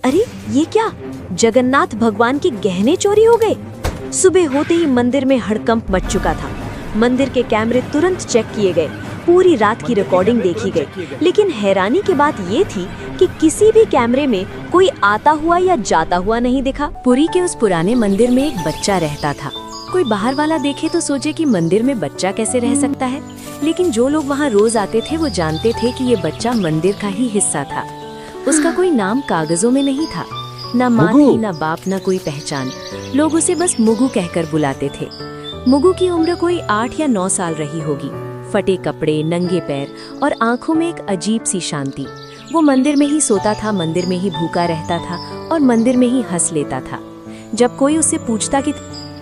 अरे ये क्या, जगन्नाथ भगवान के गहने चोरी हो गए। सुबह होते ही मंदिर में हड़कंप मच चुका था। मंदिर के कैमरे तुरंत चेक किए गए, पूरी रात की रिकॉर्डिंग देखी गई, लेकिन हैरानी की बात ये थी कि किसी भी कैमरे में कोई आता हुआ या जाता हुआ नहीं दिखा। पुरी के उस पुराने मंदिर में एक बच्चा रहता था। कोई बाहर वाला देखे तो सोचे कि मंदिर में बच्चा कैसे रह सकता है, लेकिन जो लोग वहाँ रोज आते थे वो जानते थे कि ये बच्चा मंदिर का ही हिस्सा था। उसका कोई नाम कागजों में नहीं था, ना माँ थी, ना बाप, ना कोई पहचान। लोग उसे बस मुगु कहकर बुलाते थे। मुगु की उम्र कोई 8 या 9 साल रही होगी। फटे कपड़े, नंगे पैर और आंखों में एक अजीब सी शांति। वो मंदिर में ही सोता था, मंदिर में ही भूखा रहता था और मंदिर में ही हंस लेता था। जब कोई उससे पूछता कि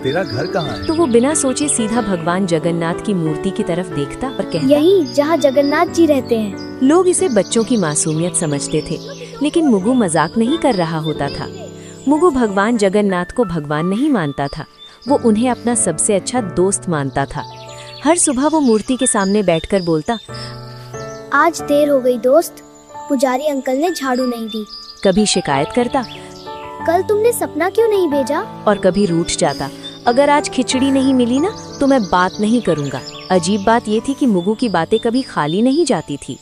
तेरा घर कहाँ है, तो वो बिना सोचे सीधा भगवान जगन्नाथ की मूर्ति की तरफ देखता और कहता, यही जहाँ जगन्नाथ जी रहते हैं। लोग इसे बच्चों की मासूमियत समझते थे, लेकिन मुगु मजाक नहीं कर रहा होता था। मुगु भगवान जगन्नाथ को भगवान नहीं मानता था, वो उन्हें अपना सबसे अच्छा दोस्त मानता था। हर सुबह वो मूर्ति के सामने बैठकर बोलता, आज देर हो गई दोस्त, पुजारी अंकल ने झाड़ू नहीं दी। कभी शिकायत करता, कल तुमने सपना क्यों नहीं भेजा? और कभी रूठ जाता, अगर आज खिचड़ी नहीं मिली ना तो मैं बात नहीं करूंगा। अजीब बात ये थी कि मुगु की बातें कभी खाली नहीं जाती थी।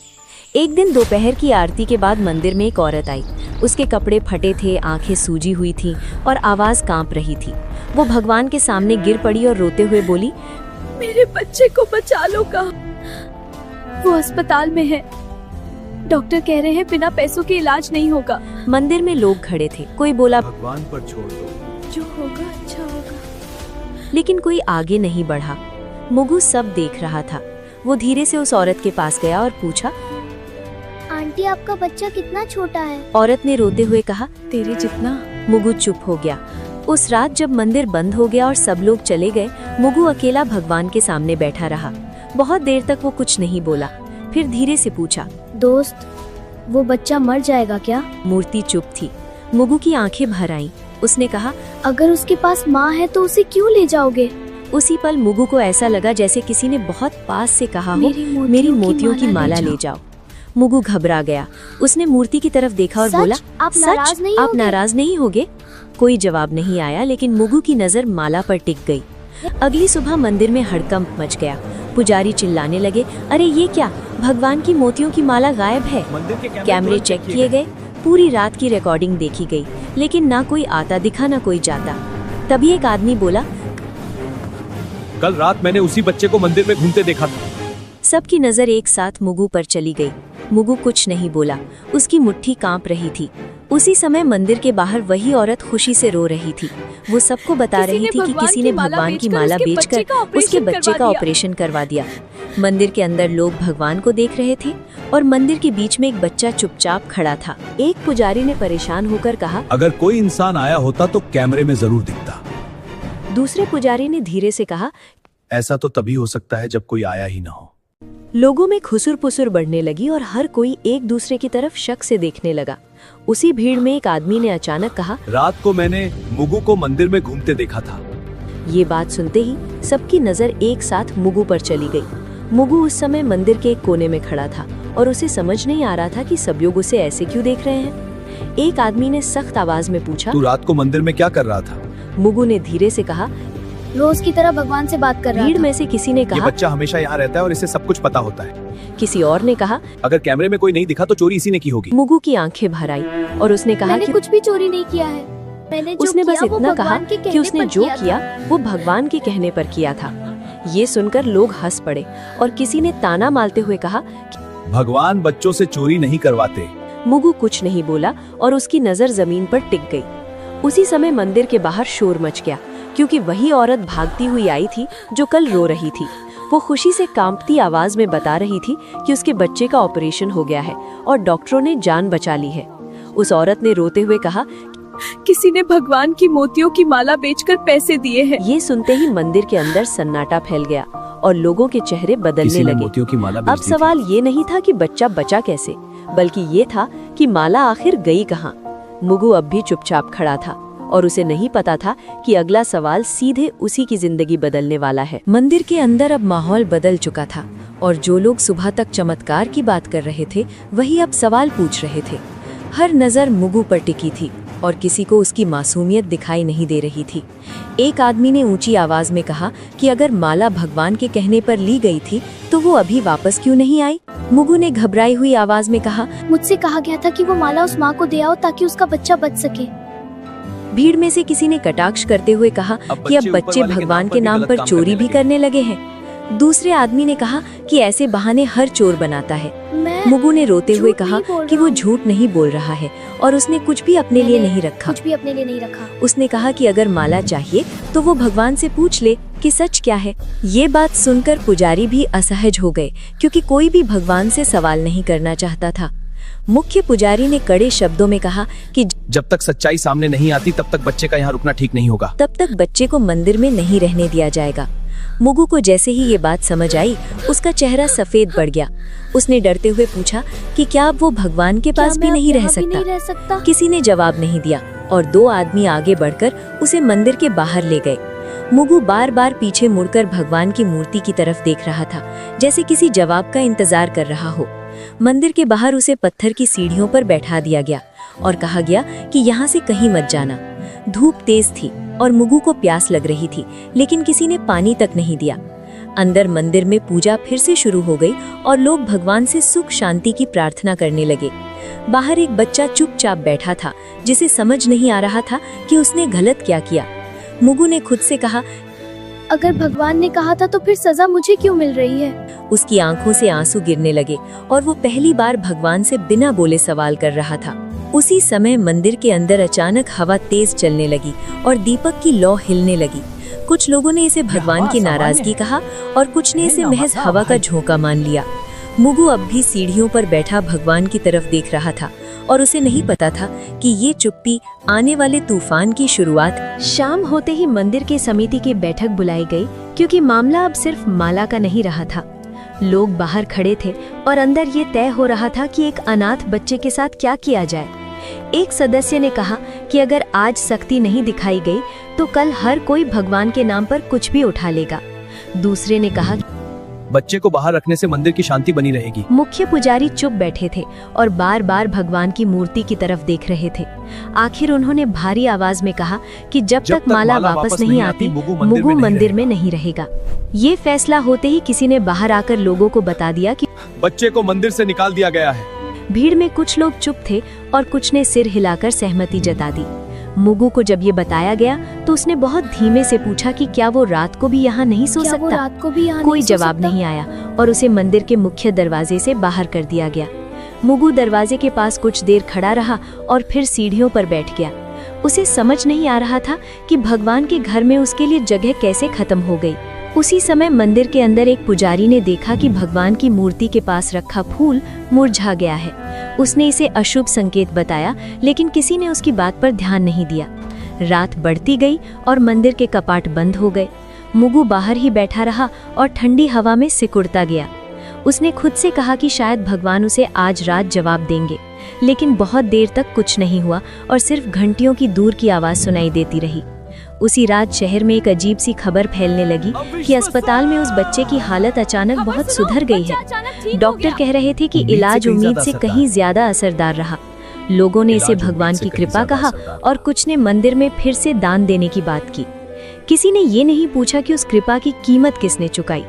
एक दिन दोपहर की आरती के बाद मंदिर में एक औरत आई। उसके कपड़े फटे थे, आंखें सूजी हुई थी और आवाज कांप रही थी। वो भगवान के सामने गिर पड़ी और रोते हुए बोली, मेरे बच्चे को बचा लो का, वो अस्पताल में है। डॉक्टर कह रहे हैं बिना पैसों के इलाज नहीं होगा। मंदिर में लोग खड़े थे। कोई बोला, भगवान पर छोड़ दो, जो होगा अच्छा होगा। लेकिन कोई आगे नहीं बढ़ा। मुगु सब देख रहा था। वो धीरे से उस औरत के पास गया और पूछा, आंटी आपका बच्चा कितना छोटा है? औरत ने रोते हुए कहा, तेरे जितना। मुगु चुप हो गया। उस रात जब मंदिर बंद हो गया और सब लोग चले गए, मुगु अकेला भगवान के सामने बैठा रहा। बहुत देर तक वो कुछ नहीं बोला, फिर धीरे से पूछा, दोस्त, वो बच्चा मर जाएगा क्या? मूर्ति चुप थी। मुगु की आंखें भर आईं। उसने कहा, अगर उसके पास माँ है तो उसे क्यों ले जाओगे? उसी पल मुगु को ऐसा लगा जैसे किसी ने बहुत पास से कहा हो, मेरी मोतियों की माला ले जाओ। मुगु घबरा गया। उसने मूर्ति की तरफ देखा और बोला, आप नाराज नहीं होगे? कोई जवाब नहीं आया, लेकिन मुगु की नजर माला पर टिक गई। अगली सुबह मंदिर में हड़कंप मच गया। पुजारी चिल्लाने लगे, अरे ये क्या, भगवान की मोतियों की माला गायब है। कैमरे चेक किए गए, पूरी रात की रिकॉर्डिंग देखी गई, लेकिन ना कोई आता दिखा ना कोई जाता। तभी एक आदमी बोला, कल रात मैंने उसी बच्चे को मंदिर में घूमते देखा था। सबकी नजर एक साथ मुगु पर चली गई। मुगु कुछ नहीं बोला, उसकी मुट्ठी कांप रही थी। उसी समय मंदिर के बाहर वही औरत खुशी से रो रही थी। वो सबको बता रही थी कि किसी ने भगवान की माला बेचकर उसके बच्चे का ऑपरेशन करवा दिया। मंदिर के अंदर लोग भगवान को देख रहे थे और मंदिर के बीच में एक बच्चा चुपचाप खड़ा था। एक पुजारी ने परेशान होकर कहा, अगर कोई इंसान आया होता तो कैमरे में जरूर दिखता। दूसरे पुजारी ने धीरे से कहा, ऐसा तो तभी हो सकता है जब कोई आया ही ना हो। लोगों में खुसुर पुसुर बढ़ने लगी और हर कोई एक दूसरे की तरफ शक से देखने लगा। उसी भीड़ में एक आदमी ने अचानक कहा, रात को मैंने मुगु को मंदिर में घूमते देखा था। ये बात सुनते ही सबकी नजर एक साथ मुगु पर चली गई। मुगु उस समय मंदिर के एक कोने में खड़ा था और उसे समझ नहीं आ रहा था कि सब लोग उसे ऐसे क्यों देख रहे हैं। एक आदमी ने सख्त आवाज में पूछा, तू रात को मंदिर में क्या कर रहा था? मुगु ने धीरे से कहा, रोज की तरह भगवान से बात कर रहा भीड़ था। में से किसी ने ये कहा, बच्चा हमेशा यहाँ रहता है और इसे सब कुछ पता होता है। किसी और ने कहा, अगर कैमरे में कोई नहीं दिखा तो चोरी इसी ने की होगी। मुगु की आंखें भर आई और उसने कहा मैंने कि कुछ भी चोरी नहीं किया है। मैंने जो उसने बस किया वो इतना कहा भगवान के कि कहने उसने पर जो था। किया वो भगवान के कहने पर किया था। ये सुनकर लोग हंस पड़े और किसी ने ताना मारते हुए कहा, भगवान बच्चों से चोरी नहीं करवाते। मुगु कुछ नहीं बोला और उसकी नजर जमीन पर टिक गई। उसी समय मंदिर के बाहर शोर मच गया, क्योंकि वही औरत भागती हुई आई थी जो कल रो रही थी। वो खुशी से कांपती आवाज में बता रही थी कि उसके बच्चे का ऑपरेशन हो गया है और डॉक्टरों ने जान बचा ली है। उस औरत ने रोते हुए कहा, किसी ने भगवान की मोतियों की माला बेचकर पैसे दिए हैं। ये सुनते ही मंदिर के अंदर सन्नाटा फैल गया और लोगों के चेहरे बदलने किसी ने लगे। मोतियों की माला बेच अब दी थी। सवाल ये नहीं था कि बच्चा बचा कैसे, बल्कि ये था कि माला आखिर गई कहाँ। मुगु अब भी चुपचाप खड़ा था और उसे नहीं पता था कि अगला सवाल सीधे उसी की जिंदगी बदलने वाला है। मंदिर के अंदर अब माहौल बदल चुका था और जो लोग सुबह तक चमत्कार की बात कर रहे थे वही अब सवाल पूछ रहे थे। हर नजर मुगु पर टिकी थी और किसी को उसकी मासूमियत दिखाई नहीं दे रही थी। एक आदमी ने ऊंची आवाज में कहा कि अगर माला भगवान के कहने पर ली गई थी तो वो अभी वापस क्यों नहीं आई? मुगु ने घबराई हुई आवाज में कहा, मुझसे कहा गया था कि वो माला उस माँ को दे आओ ताकि उसका बच्चा बच सके। भीड़ में से किसी ने कटाक्ष करते हुए कहा कि अब बच्चे भगवान के नाम पर चोरी भी करने लगे हैं। दूसरे आदमी ने कहा कि ऐसे बहाने हर चोर बनाता है। मुगु ने रोते हुए कहा कि वो झूठ नहीं बोल रहा है और उसने कुछ भी अपने लिए नहीं रखा। उसने कहा कि अगर माला चाहिए तो वो भगवान से पूछ ले कि सच क्या है। ये बात सुनकर पुजारी भी असहज हो गए क्योंकि कोई भी भगवान से सवाल नहीं करना चाहता था। मुख्य पुजारी ने कड़े शब्दों में कहा कि जब तक सच्चाई सामने नहीं आती तब तक बच्चे का यहाँ रुकना ठीक नहीं होगा। तब तक बच्चे को मंदिर में नहीं रहने दिया जाएगा। मुगु को जैसे ही ये बात समझ आई, उसका चेहरा सफेद पड़ गया। उसने डरते हुए पूछा कि क्या अब वो भगवान के पास भी नहीं रह सकता? किसी ने जवाब नहीं दिया और दो आदमी आगे बढ़कर उसे मंदिर के बाहर ले गए। मुगु बार बार पीछे मुड़कर भगवान की मूर्ति की तरफ देख रहा था, जैसे किसी जवाब का इंतजार कर रहा हो। मंदिर के बाहर उसे पत्थर की सीढ़ियों पर बैठा दिया गया और कहा गया कि यहाँ से कहीं मत जाना। धूप तेज थी और मुगु को प्यास लग रही थी, लेकिन किसी ने पानी तक नहीं दिया। अंदर मंदिर में पूजा फिर से शुरू हो गई और लोग भगवान से सुख शांति की प्रार्थना करने लगे। बाहर एक बच्चा चुपचाप बैठा था, जिसे समझ नहीं आ रहा था कि उसने गलत क्या किया। मुगु ने खुद से कहा, अगर भगवान ने कहा था तो फिर सजा मुझे क्यों मिल रही है? उसकी आंखों से आंसू गिरने लगे और वो पहली बार भगवान से बिना बोले सवाल कर रहा था। उसी समय मंदिर के अंदर अचानक हवा तेज चलने लगी और दीपक की लौ हिलने लगी। कुछ लोगों ने इसे भगवान की नाराजगी कहा और कुछ ने इसे महज हवा का झोंका मान लिया। मुगु अब भी सीढ़ियों पर बैठा भगवान की तरफ देख रहा था और उसे नहीं पता था कि ये चुप्पी आने वाले तूफान की शुरुआत। शाम होते ही मंदिर के समिति की बैठक बुलाई गई क्योंकि मामला अब सिर्फ माला का नहीं रहा था। लोग बाहर खड़े थे और अंदर ये तय हो रहा था कि एक अनाथ बच्चे के साथ क्या किया जाए। एक सदस्य ने कहा कि अगर आज सख्ती नहीं दिखाई गई तो कल हर कोई भगवान के नाम पर कुछ भी उठा लेगा। दूसरे ने कहा, बच्चे को बाहर रखने से मंदिर की शांति बनी रहेगी। मुख्य पुजारी चुप बैठे थे और बार बार भगवान की मूर्ति की तरफ देख रहे थे। आखिर उन्होंने भारी आवाज में कहा कि जब तक माला वापस नहीं आती, मुगु मंदिर में नहीं रहेगा। ये फैसला होते ही किसी ने बाहर आकर लोगों को बता दिया कि बच्चे को मंदिर से निकाल दिया गया है। भीड़ में कुछ लोग चुप थे और कुछ ने सिर हिलाकर सहमति जता दी। मुगु को जब ये बताया गया तो उसने बहुत धीमे से पूछा कि क्या वो रात को भी यहाँ नहीं सो सकता? कोई जवाब नहीं आया और उसे मंदिर के मुख्य दरवाजे से बाहर कर दिया गया। मुगु दरवाजे के पास कुछ देर खड़ा रहा और फिर सीढ़ियों पर बैठ गया। उसे समझ नहीं आ रहा था कि भगवान के घर में उसके लिए जगह कैसे खत्म हो गई। उसी समय मंदिर के अंदर एक पुजारी ने देखा कि भगवान की मूर्ति के पास रखा फूल मुरझा गया है। उसने इसे अशुभ संकेत बताया, लेकिन किसी ने उसकी बात पर ध्यान नहीं दिया। रात बढ़ती गई और मंदिर के कपाट बंद हो गए। मुगु बाहर ही बैठा रहा और ठंडी हवा में सिकुड़ता गया। उसने खुद से कहा कि शायद भगवान उसे आज रात जवाब देंगे, लेकिन बहुत देर तक कुछ नहीं हुआ और सिर्फ घंटियों की दूर की आवाज सुनाई देती रही। उसी रात शहर में एक अजीब सी खबर फैलने लगी कि अस्पताल में उस बच्चे की हालत अचानक बहुत सुधर गई है। डॉक्टर कह रहे थे कि इलाज उम्मीद से कहीं ज्यादा असरदार रहा। लोगों ने इसे भगवान की कृपा कहा और कुछ ने मंदिर में फिर से दान देने की बात की। किसी ने ये नहीं पूछा कि उस कृपा की कीमत किसने चुकाई।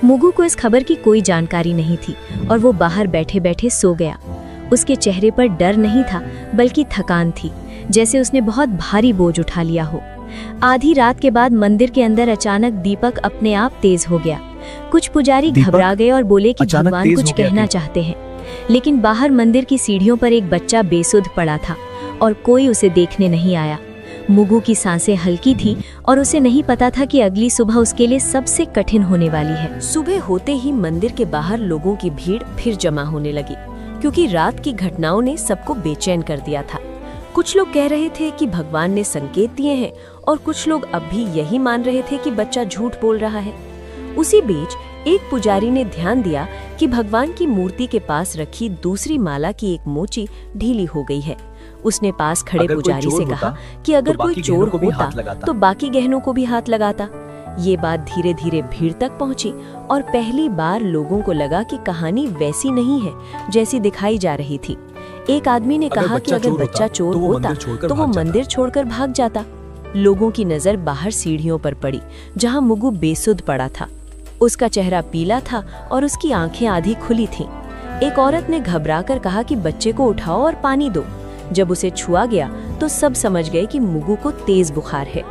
मुगु को इस खबर की कोई जानकारी नहीं थी और वो बाहर बैठे बैठे सो गया। उसके चेहरे पर डर नहीं था बल्कि थकान थी, जैसे उसने बहुत भारी बोझ उठा लिया हो। आधी रात के बाद मंदिर के अंदर अचानक दीपक अपने आप तेज हो गया। कुछ पुजारी घबरा गए और बोले कि भगवान कुछ कहना चाहते हैं, लेकिन बाहर मंदिर की सीढ़ियों पर एक बच्चा बेसुध पड़ा था और कोई उसे देखने नहीं आया। मुगु की सांसें हल्की थी और उसे नहीं पता था कि अगली सुबह उसके लिए सबसे कठिन होने वाली है। सुबह होते ही मंदिर के बाहर लोगों की भीड़ फिर जमा होने लगी, क्योंकि रात की घटनाओं ने सबको बेचैन कर दिया था। कुछ लोग कह रहे थे कि भगवान ने संकेत दिए हैं और कुछ लोग अब भी यही मान रहे थे कि बच्चा झूठ बोल रहा है। उसी बीच एक पुजारी ने ध्यान दिया कि भगवान की मूर्ति के पास रखी दूसरी माला की एक मोची ढीली हो गई है। उसने पास खड़े पुजारी से कहा कि अगर कोई चोर होता तो बाकी गहनों को भी हाथ लगाता। ये बात धीरे धीरे भीड़ तक पहुंची और पहली बार लोगों को लगा कि कहानी वैसी नहीं है जैसी दिखाई जा रही थी। एक आदमी ने कहा कि अगर बच्चा चोर होता तो वो मंदिर छोड़कर भाग जाता। लोगों की नजर बाहर सीढ़ियों पर पड़ी जहां मुगु बेसुध पड़ा था। उसका चेहरा पीला था और उसकी आंखें आधी खुली थीं। एक औरत ने घबराकर कहा कि बच्चे को उठाओ और पानी दो। जब उसे छुआ गया तो सब समझ गए कि मुगु को तेज बुखार है।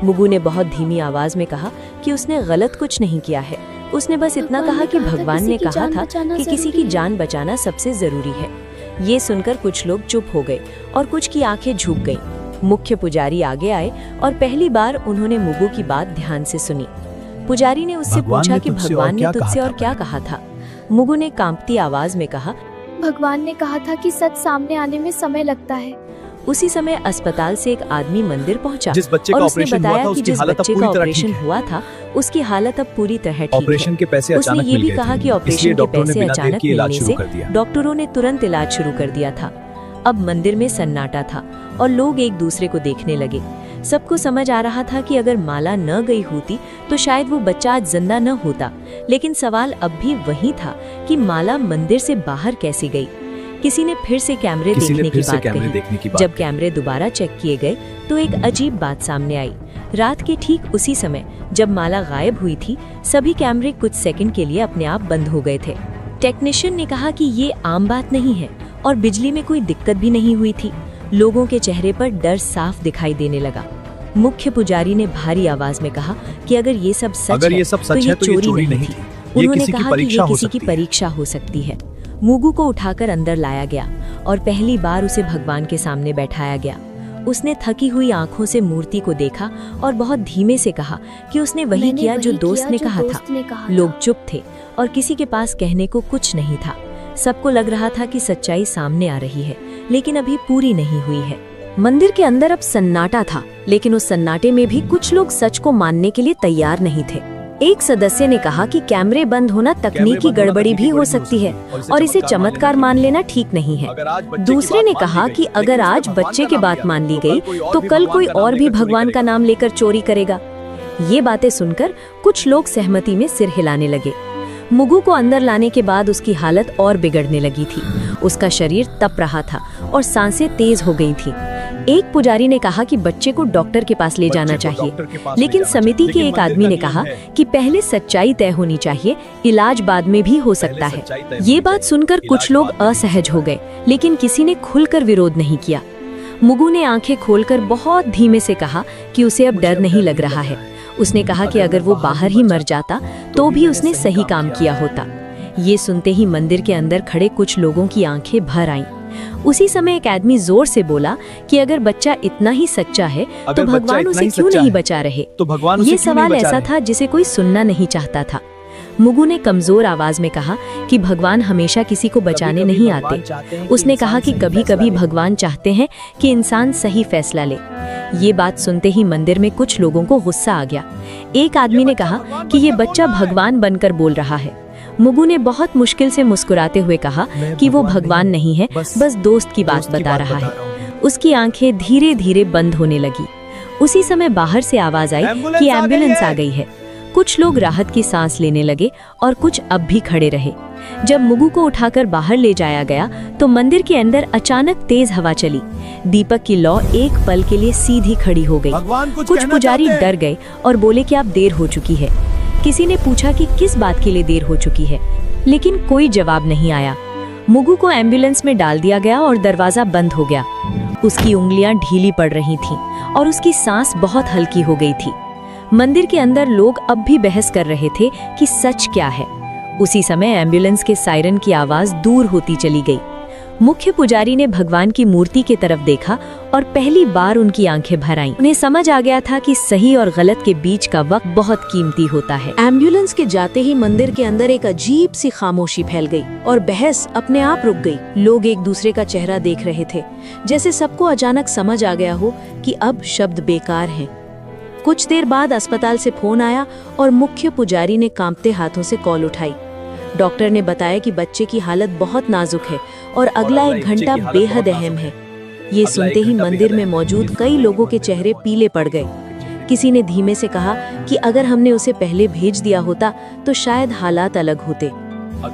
मुगु ने बहुत धीमी आवाज में कहा कि उसने गलत कुछ नहीं किया है। उसने बस इतना कहा कि भगवान ने कहा था कि किसी की जान बचाना सबसे जरूरी है। ये सुनकर कुछ लोग चुप हो गए और कुछ की आंखें झुक गईं। मुख्य पुजारी आगे आए और पहली बार उन्होंने मुगु की बात ध्यान से सुनी। पुजारी ने उससे पूछा कि भगवान ने तुझसे और क्या कहा था। मुगु ने कांपती आवाज में कहा, भगवान ने कहा था कि सच सामने आने में समय लगता है। उसी समय अस्पताल से एक आदमी मंदिर पहुंचा जिस बच्चे और का उसने ऑपरेशन हुआ बताया था, कि उसकी जिस हालत अब बच्चे पूरी का तरह ऑपरेशन ठीक है। हुआ था उसकी हालत अब पूरी तरह ठीक ऑपरेशन के पैसे है। उसने अचानक ये मिल भी गए कहा थे। कि ऑपरेशन इसलिए के डॉक्टरों ने पैसे बिना देर अचानक के इलाज मिलने शुरू से कर दिया। डॉक्टरों ने तुरंत इलाज शुरू कर दिया था। अब मंदिर में सन्नाटा था और लोग एक दूसरे को देखने लगे। सबको समझ आ रहा था कि अगर माला न गई होती तो शायद वो बच्चा आज जिंदा न होता। लेकिन सवाल अब भी वही था कि माला मंदिर से बाहर कैसे गई। किसी ने फिर से कैमरे देखने की बात कही। जब कैमरे दोबारा चेक किए गए तो एक अजीब बात सामने आई। रात के ठीक उसी समय जब माला गायब हुई थी, सभी कैमरे कुछ सेकंड के लिए अपने आप बंद हो गए थे। टेक्नीशियन ने कहा कि ये आम बात नहीं है और बिजली में कोई दिक्कत भी नहीं हुई थी। लोगों के चेहरे पर डर साफ दिखाई देने लगा। मुख्य पुजारी ने भारी आवाज में कहा कि अगर ये सब सच है तो ये चोरी नहीं थी। उन्होंने कहा कि ये किसी की परीक्षा हो सकती है। मुगु को उठाकर अंदर लाया गया और पहली बार उसे भगवान के सामने बैठाया गया। उसने थकी हुई आंखों से मूर्ति को देखा और बहुत धीमे से कहा कि उसने वही किया जो दोस्त ने कहा था। लोग चुप थे और किसी के पास कहने को कुछ नहीं था। सबको लग रहा था कि सच्चाई सामने आ रही है, लेकिन अभी पूरी नहीं हुई है। मंदिर के अंदर अब सन्नाटा था, लेकिन उस सन्नाटे में भी कुछ लोग सच को मानने के लिए तैयार नहीं थे। एक सदस्य ने कहा कि कैमरे बंद होना तकनीकी गड़बड़ी भी हो सकती है और इसे चमत्कार मान लेना ठीक नहीं है। दूसरे ने कहा कि अगर आज बच्चे की बात मान ली गई तो कल कोई और भी भगवान का नाम लेकर चोरी करेगा। ये बातें सुनकर कुछ लोग सहमति में सिर हिलाने लगे। मुगु को अंदर लाने के बाद उसकी हालत और बिगड़ने लगी थी। उसका शरीर तप रहा था और सांसें तेज हो गई थी। एक पुजारी ने कहा कि बच्चे को डॉक्टर के पास ले जाना चाहिए, लेकिन समिति के एक आदमी ने कहा कि पहले सच्चाई तय होनी चाहिए, इलाज बाद में भी हो सकता है। ये बात सुनकर कुछ लोग असहज हो गए, लेकिन किसी ने खुलकर विरोध नहीं किया। मुगु ने आंखें खोलकर बहुत धीमे से कहा कि उसे अब डर नहीं लग रहा है। उसने कहा कि अगर वो बाहर ही मर जाता तो भी उसने सही काम किया होता। ये सुनते ही मंदिर के अंदर खड़े कुछ लोगों की आंखें भर आईं। उसी समय एक आदमी जोर से बोला कि अगर बच्चा इतना ही सच्चा है तो भगवान उसे क्यों नहीं बचा रहे। ये सवाल ऐसा था जिसे कोई सुनना नहीं चाहता था। मुगु ने कमजोर आवाज में कहा कि भगवान हमेशा किसी को बचाने नहीं आते। उसने कहा कि कभी-कभी भगवान चाहते हैं कि इंसान सही फैसला ले। ये बात सुनते ही मंदिर में कुछ लोगों को गुस्सा आ गया। एक आदमी ने कहा कि ये बच्चा भगवान बनकर बोल रहा है। मुगु ने बहुत मुश्किल से मुस्कुराते हुए कहा कि वो भगवान नहीं है, बस दोस्त की बात बता रहा है। उसकी आंखें धीरे धीरे बंद होने लगी। उसी समय बाहर से आवाज आई कि एम्बुलेंस आ गई है। कुछ लोग राहत की सांस लेने लगे और कुछ अब भी खड़े रहे। जब मुगु को उठाकर बाहर ले जाया गया तो मंदिर के अंदर अचानक तेज हवा चली। दीपक की लौ एक पल के लिए सीधी खड़ी हो गई। कुछ पुजारी डर गए और बोले कि अब देर हो चुकी है। किसी ने पूछा कि किस बात के लिए देर हो चुकी है, लेकिन कोई जवाब नहीं आया। मुगु को एम्बुलेंस में डाल दिया गया और दरवाजा बंद हो गया। उसकी उंगलियां ढीली पड़ रही थीं और उसकी सांस बहुत हल्की हो गई थी। मंदिर के अंदर लोग अब भी बहस कर रहे थे कि सच क्या है। उसी समय एम्बुलेंस के सायरन की आवाज दूर होती चली गई। मुख्य पुजारी ने भगवान की मूर्ति की तरफ देखा और पहली बार उनकी आंखें भर आईं। उन्हें समझ आ गया था कि सही और गलत के बीच का वक्त बहुत कीमती होता है। एम्बुलेंस के जाते ही मंदिर के अंदर एक अजीब सी खामोशी फैल गई और बहस अपने आप रुक गई। लोग एक दूसरे का चेहरा देख रहे थे, जैसे सबको अचानक समझ आ गया हो कि अब शब्द बेकार हैं। कुछ देर बाद अस्पताल से फोन आया और मुख्य पुजारी ने कांपते हाथों से कॉल उठाई। डॉक्टर ने बताया कि बच्चे की हालत बहुत नाजुक है और अगला 1 घंटा बेहद अहम है। ये सुनते ही मंदिर में मौजूद कई लोगों के चेहरे पीले पड़ गए। किसी ने धीमे से कहा कि अगर हमने उसे पहले भेज दिया होता तो शायद हालात अलग होते।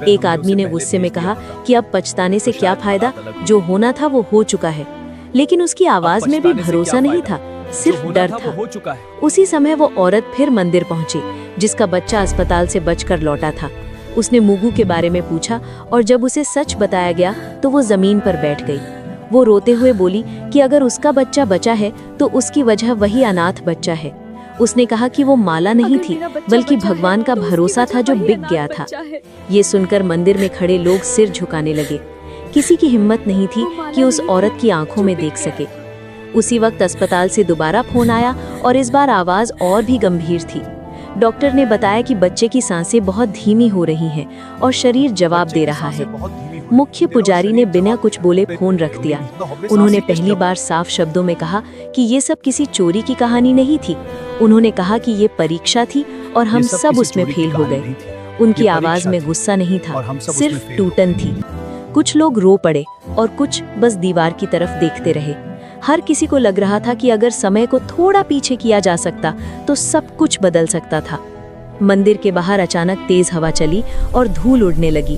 एक आदमी ने गुस्से में कहा कि अब पछताने से क्या फायदा, जो होना था वो हो चुका है। लेकिन उसकी आवाज में भी भरोसा नहीं था, सिर्फ डर था। उसी समय वो औरत फिर मंदिर पहुंची, जिसका बच्चा अस्पताल से बचकर लौटा था। उसने मुगू के बारे में पूछा और जब उसे सच बताया गया तो वो जमीन पर बैठ गई। वो रोते हुए बोली कि अगर उसका बच्चा बचा है तो उसकी वजह वही अनाथ बच्चा है। उसने कहा कि वो माला नहीं थी, बल्कि भगवान का भरोसा था जो बिक गया था। ये सुनकर मंदिर में खड़े लोग सिर झुकाने लगे। किसी की हिम्मत नहीं थी कि उस औरत की आंखों में देख सके। उसी वक्त अस्पताल से दोबारा फोन आया और इस बार आवाज और भी गंभीर थी। डॉक्टर ने बताया कि बच्चे की सांसें बहुत धीमी हो रही हैं और शरीर जवाब दे रहा है। मुख्य पुजारी ने बिना कुछ बोले फोन रख दिया। उन्होंने पहली बार साफ शब्दों में कहा कि ये सब किसी चोरी की कहानी नहीं थी। उन्होंने कहा कि ये परीक्षा थी और हम सब उसमें फेल हो गए। उनकी आवाज में गुस्सा नहीं था, सिर्फ टूटन थी। कुछ लोग रो पड़े और कुछ बस दीवार की तरफ देखते रहे। हर किसी को लग रहा था कि अगर समय को थोड़ा पीछे किया जा सकता तो सब कुछ बदल सकता था। मंदिर के बाहर अचानक तेज हवा चली और धूल उड़ने लगी।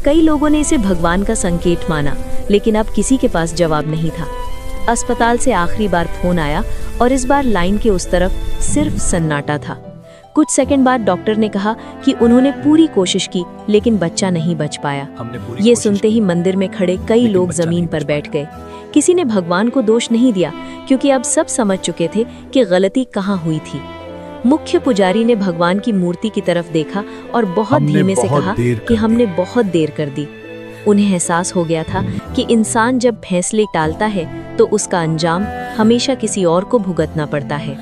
कई लोगों ने इसे भगवान का संकेत माना, लेकिन अब किसी के पास जवाब नहीं था। अस्पताल से आखिरी बार फोन आया और इस बार लाइन के उस तरफ सिर्फ सन्नाटा था। कुछ सेकंड बाद डॉक्टर ने कहा कि उन्होंने पूरी कोशिश की, लेकिन बच्चा नहीं बच पाया। ये सुनते ही मंदिर में खड़े कई लोग जमीन पर बैठ गए। किसी ने भगवान को दोष नहीं दिया, क्योंकि अब सब समझ चुके थे कि गलती कहाँ हुई थी। मुख्य पुजारी ने भगवान की मूर्ति की तरफ देखा और बहुत धीमे से कहा कि हमने बहुत देर कर दी। उन्हें एहसास हो गया था कि इंसान जब फैसले टालता है तो उसका अंजाम हमेशा किसी और को भुगतना पड़ता है।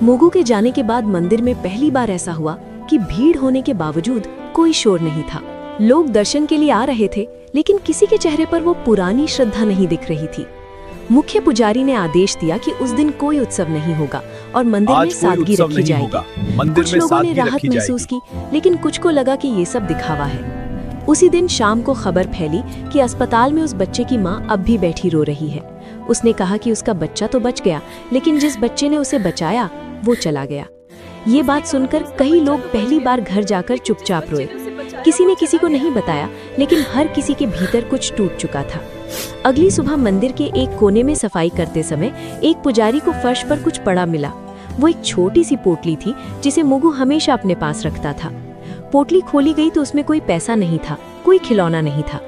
मुगू के जाने के बाद मंदिर में पहली बार ऐसा हुआ कि भीड़ होने के बावजूद कोई शोर नहीं था। लोग दर्शन के लिए आ रहे थे, लेकिन किसी के चेहरे पर वो पुरानी श्रद्धा नहीं दिख रही थी। मुख्य पुजारी ने आदेश दिया कि उस दिन कोई उत्सव नहीं होगा और मंदिर में सादगी रखी जाएगी। कुछ लोगों ने राहत महसूस की, लेकिन कुछ को लगा कि ये सब दिखावा है। उसी दिन शाम को खबर फैली कि अस्पताल में उस बच्चे की मां अब भी बैठी रो रही है। उसने कहा कि उसका बच्चा तो बच गया, लेकिन जिस बच्चे ने उसे बचाया वो चला गया। ये बात सुनकर कई लोग पहली बार घर जाकर चुपचाप रोए। किसी ने किसी को नहीं बताया, लेकिन हर किसी के भीतर कुछ टूट चुका था। अगली सुबह मंदिर के एक कोने में सफाई करते समय एक पुजारी को फर्श पर कुछ पड़ा मिला। वो एक छोटी सी पोटली थी जिसे मुगू हमेशा अपने पास रखता था। पोटली खोली गई तो उसमें कोई पैसा नहीं था, कोई खिलौना नहीं था।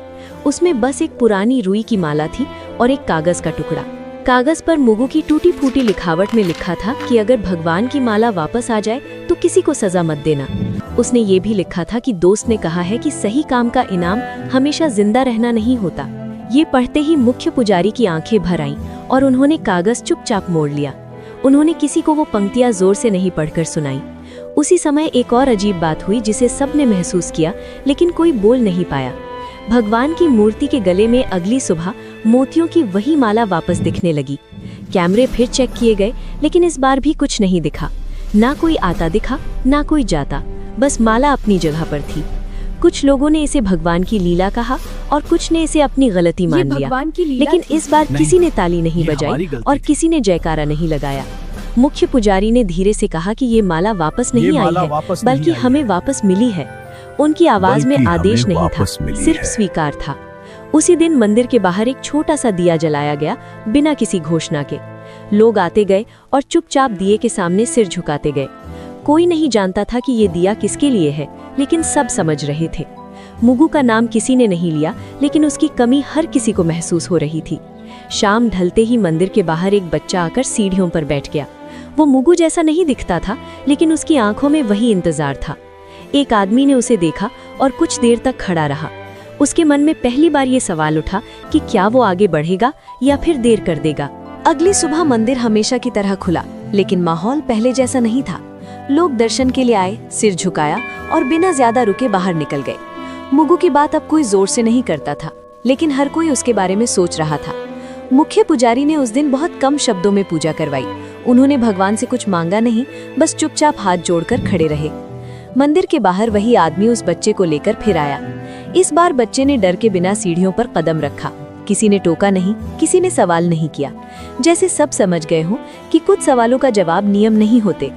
उसमें बस एक पुरानी रुई की माला थी और एक कागज का टुकड़ा। कागज पर मुगू की टूटी फूटी लिखावट में लिखा था कि अगर भगवान की माला वापस आ जाए तो किसी को सजा मत देना। उसने ये भी लिखा था कि दोस्त ने कहा है कि सही काम का इनाम हमेशा जिंदा रहना नहीं होता। ये पढ़ते ही मुख्य पुजारी की आंखें भर आईं और उन्होंने कागज चुपचाप मोड़ लिया। उन्होंने किसी को वो पंक्तियां जोर से नहीं पढ़कर सुनाई। उसी समय एक और अजीब बात हुई जिसे सबने महसूस किया, लेकिन कोई बोल नहीं पाया। भगवान की मूर्ति के गले में अगली सुबह मोतियों की वही माला वापस दिखने लगी। कैमरे फिर चेक किए गए, लेकिन इस बार भी कुछ नहीं दिखा। ना कोई आता दिखा, ना कोई जाता, बस माला अपनी जगह पर थी। कुछ लोगों ने इसे भगवान की लीला कहा और कुछ ने इसे अपनी गलती मान लिया, लेकिन इस बार किसी ने ताली नहीं बजाई और किसी ने जयकारा नहीं लगाया। मुख्य पुजारी ने धीरे से कहा कि ये माला वापस नहीं आई है, बल्कि हमें वापस मिली है। उनकी आवाज में आदेश नहीं था, सिर्फ स्वीकार था। उसी दिन मंदिर के बाहर एक छोटा सा दिया जलाया गया, बिना किसी घोषणा के। लोग आते गए और चुपचाप दिए के सामने सिर झुकाते गए। कोई नहीं जानता था कि ये दिया किसके लिए है, लेकिन सब समझ रहे थे। मुगू का नाम किसी ने नहीं लिया, लेकिन उसकी कमी हर किसी को महसूस हो रही थी। शाम ढलते ही मंदिर के बाहर एक बच्चा आकर सीढ़ियों पर बैठ गया। वो मुगू जैसा नहीं दिखता था, लेकिन उसकी आंखों में वही इंतजार था। एक आदमी ने उसे देखा और कुछ देर तक खड़ा रहा। उसके मन में पहली बार ये सवाल उठा कि क्या वो आगे बढ़ेगा या फिर देर कर देगा। अगली सुबह मंदिर हमेशा की तरह खुला, लेकिन माहौल पहले जैसा नहीं था। लोग दर्शन के लिए आए, सिर झुकाया और बिना ज्यादा रुके बाहर निकल गए। मुगू की बात अब कोई जोर से नहीं करता था, लेकिन हर कोई उसके बारे में सोच रहा था। मुख्य पुजारी ने उस दिन बहुत कम शब्दों में पूजा करवाई। उन्होंने भगवान से कुछ मांगा नहीं, बस चुपचाप हाथ जोड़कर खड़े रहे। मंदिर के बाहर वही आदमी उस बच्चे को लेकर फिर आया। इस बार बच्चे ने डर के बिना सीढ़ियों पर कदम रखा। किसी ने टोका नहीं, किसी ने सवाल नहीं किया, जैसे सब समझ गए हों कि कुछ सवालों का जवाब नियम नहीं होते।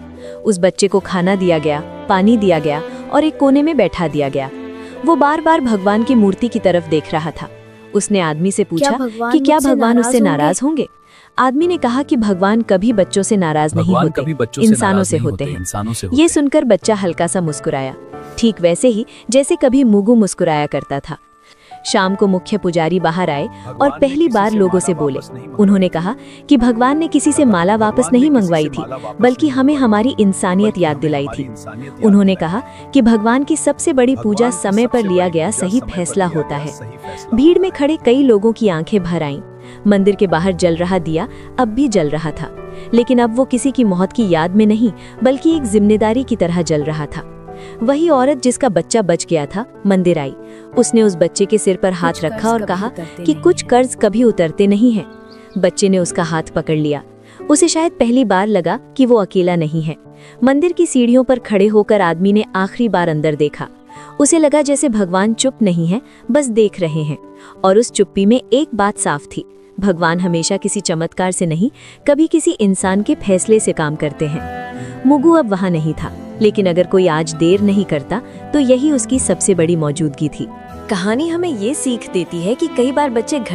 उस बच्चे को खाना दिया गया, पानी दिया गया और एक कोने में बैठा दिया गया। वो बार बार भगवान की मूर्ति की तरफ देख रहा था। उसने आदमी से पूछा कि क्या भगवान उससे नाराज होंगे। आदमी ने कहा कि भगवान कभी बच्चों से नाराज नहीं होते, इंसानों से होते हैं। ये सुनकर बच्चा हल्का सा मुस्कुराया, ठीक वैसे ही जैसे कभी मुगु मुस्कुराया करता था। शाम को मुख्य पुजारी बाहर आए और पहली बार लोगों से बोले। उन्होंने कहा कि भगवान ने किसी से माला वापस नहीं मंगवाई थी, बल्कि हमें हमारी इंसानियत याद दिलाई थी। उन्होंने कहा कि भगवान की सबसे बड़ी पूजा समय पर लिया गया सही फैसला होता है। भीड़ में खड़े कई लोगों की आंखें भर आईं। मंदिर के बाहर जल रहा दिया अब भी जल रहा था, लेकिन अब वो किसी की मौत की याद में नहीं, बल्कि एक जिम्मेदारी की तरह जल रहा था। वही औरत जिसका बच्चा बच गया था मंदिर आई। उसने उस बच्चे के सिर पर हाथ रखा और कहा कि कुछ कर्ज कभी उतरते नहीं हैं। बच्चे ने उसका हाथ पकड़ लिया। उसे शायद पहली बार लगा कि वो अकेला नहीं है। मंदिर की सीढ़ियों पर खड़े होकर आदमी ने आखिरी बार अंदर देखा। उसे लगा जैसे भगवान चुप नहीं है, बस देख रहे हैं। और उस चुप्पी में एक बात साफ थी, भगवान हमेशा किसी चमत्कार से नहीं, कभी किसी इंसान के फैसले से काम करते हैं। मुगु अब वहां नहीं था, लेकिन अगर कोई आज देर नहीं करता तो यही उसकी सबसे बड़ी मौजूदगी थी। कहानी हमें ये सीख देती है कि कई बार बच्चे घर